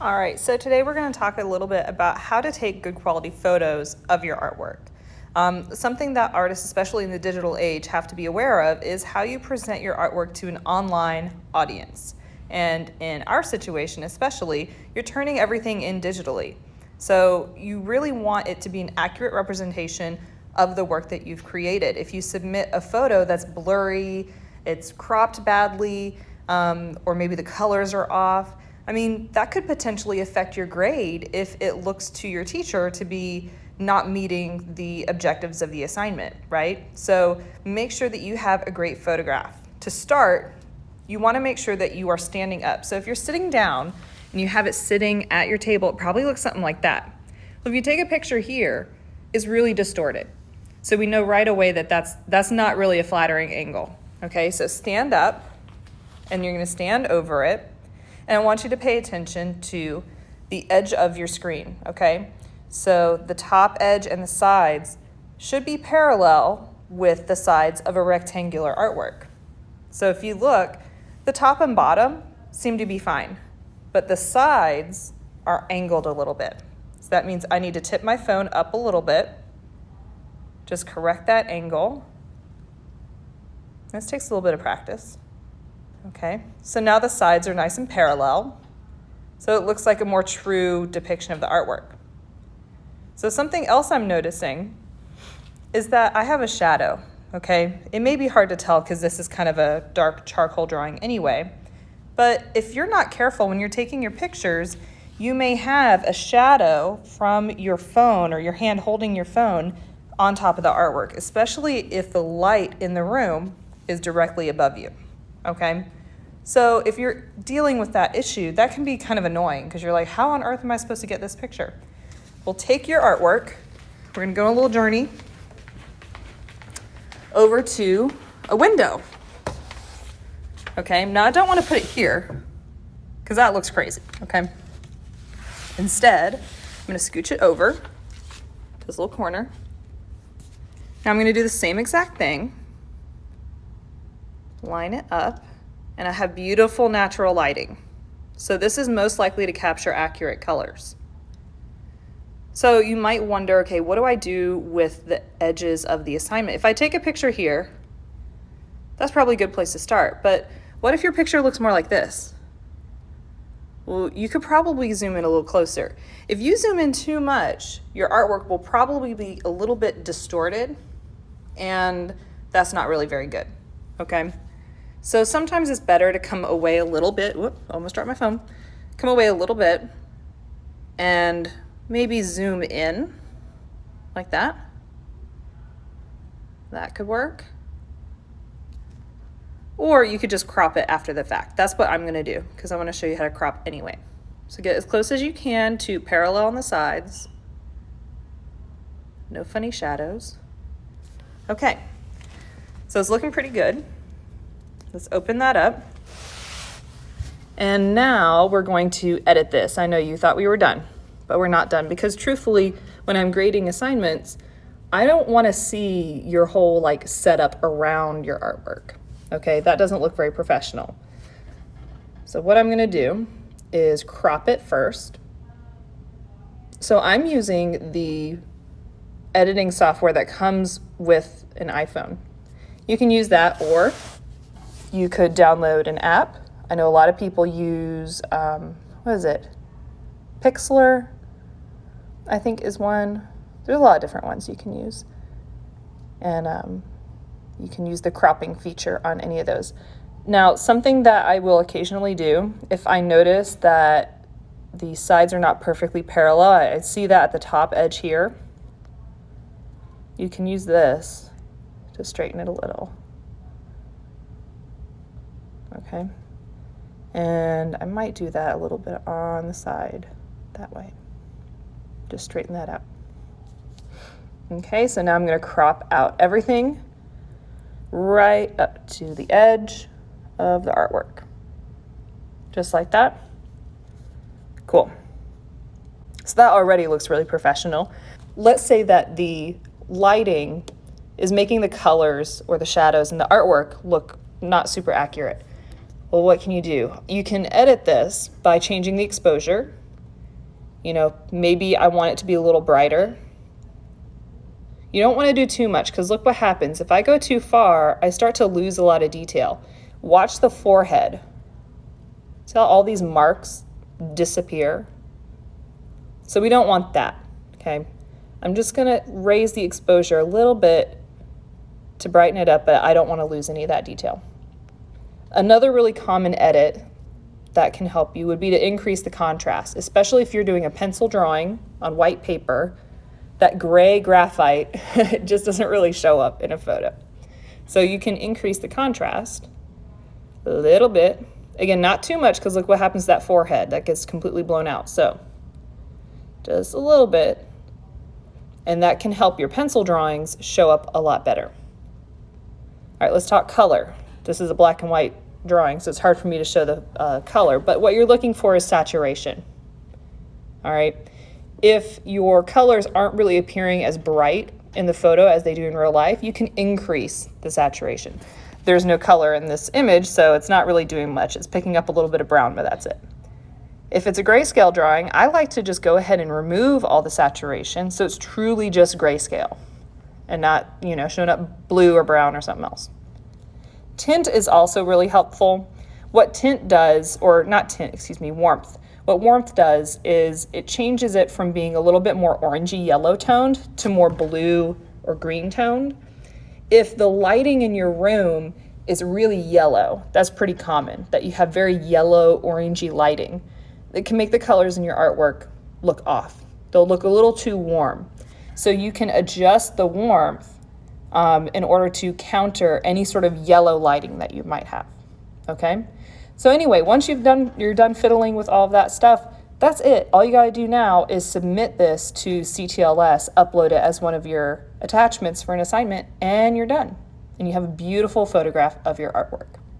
All right, so today we're going to talk a little bit about how to take good quality photos of your artwork. Something that artists, especially in the digital age, have to be aware of is how you present your artwork to an online audience. And in our situation especially, you're turning everything in digitally. So you really want it to be an accurate representation of the work that you've created. If you submit a photo that's blurry, it's cropped badly, or maybe the colors are off, that could potentially affect your grade if it looks to your teacher to be not meeting the objectives of the assignment, right? So make sure that you have a great photograph. To start, you want to make sure that you are standing up. So if you're sitting down and you have it sitting at your table, it probably looks something like that. Well, if you take a picture here, it's really distorted. So we know right away that that's not really a flattering angle. Okay, so stand up and you're going to stand over it. And I want you to pay attention to the edge of your screen, okay? So the top edge and the sides should be parallel with the sides of a rectangular artwork. So if you look, the top and bottom seem to be fine, but the sides are angled a little bit. So that means I need to tip my phone up a little bit, just correct that angle. This takes a little bit of practice. Okay, so now the sides are nice and parallel, so it looks like a more true depiction of the artwork. So something else I'm noticing is that I have a shadow, okay? It may be hard to tell because this is kind of a dark charcoal drawing anyway, but if you're not careful when you're taking your pictures, you may have a shadow from your phone or your hand holding your phone on top of the artwork, especially if the light in the room is directly above you. Okay, so if you're dealing with that issue, that can be kind of annoying because you're like, how on earth am I supposed to get this picture? Well, take your artwork. We're going to go on a little journey over to a window. Okay, now I don't want to put it here because that looks crazy. Okay, instead, I'm going to scooch it over to this little corner. Now I'm going to do the same exact thing. Line it up, and I have beautiful natural lighting. So this is most likely to capture accurate colors. So you might wonder, okay, what do I do with the edges of the assignment? If I take a picture here, that's probably a good place to start, but what if your picture looks more like this? Well, you could probably zoom in a little closer. If you zoom in too much, your artwork will probably be a little bit distorted, and that's not really very good, okay? So sometimes it's better to come away a little bit, whoop, almost dropped my phone, come away a little bit and maybe zoom in like that. That could work. Or you could just crop it after the fact. That's what I'm gonna do because I wanna show you how to crop anyway. So get as close as you can to parallel on the sides. No funny shadows. Okay, so it's looking pretty good. Let's open that up. And now we're going to edit this. I know you thought we were done, but we're not done because truthfully, when I'm grading assignments, I don't want to see your whole setup around your artwork. Okay, that doesn't look very professional. So what I'm going to do is crop it first. So I'm using the editing software that comes with an iPhone. You can use that, or you could download an app. I know a lot of people use, Pixlr, I think is one. There's a lot of different ones you can use. And you can use the cropping feature on any of those. Now, something that I will occasionally do, if I notice that the sides are not perfectly parallel, I see that at the top edge here, you can use this to straighten it a little. Okay, and I might do that a little bit on the side, that way. Just straighten that out. Okay, so now I'm going to crop out everything right up to the edge of the artwork. Just like that. Cool. So that already looks really professional. Let's say that the lighting is making the colors or the shadows in the artwork look not super accurate. Well, what can you do? You can edit this by changing the exposure. Maybe I want it to be a little brighter. You don't want to do too much because look what happens. If I go too far, I start to lose a lot of detail. Watch the forehead. See how all these marks disappear? So we don't want that, okay? I'm just gonna raise the exposure a little bit to brighten it up, but I don't want to lose any of that detail. Another really common edit that can help you would be to increase the contrast, especially if you're doing a pencil drawing on white paper. That gray graphite just doesn't really show up in a photo. So you can increase the contrast a little bit. Again, not too much because look what happens to that forehead. That gets completely blown out. So just a little bit. And that can help your pencil drawings show up a lot better. All right, let's talk color. This is a black and white drawing, so it's hard for me to show the color, but what you're looking for is saturation. All right, if your colors aren't really appearing as bright in the photo as they do in real life, you can increase the saturation. There's no color in this image, so it's not really doing much. It's picking up a little bit of brown, but that's it. If it's a grayscale drawing, I like to just go ahead and remove all the saturation so it's truly just grayscale and not, showing up blue or brown or something else. Tint is also really helpful. What tint does, or not tint, excuse me, warmth. What warmth does is it changes it from being a little bit more orangey yellow toned to more blue or green toned. If the lighting in your room is really yellow, that's pretty common, that you have very yellow orangey lighting. It can make the colors in your artwork look off. They'll look a little too warm. So you can adjust the warmth in order to counter any sort of yellow lighting that you might have, okay? So anyway, once you're done fiddling with all of that stuff, that's it. All you gotta do now is submit this to CTLS, upload it as one of your attachments for an assignment, and you're done. And you have a beautiful photograph of your artwork.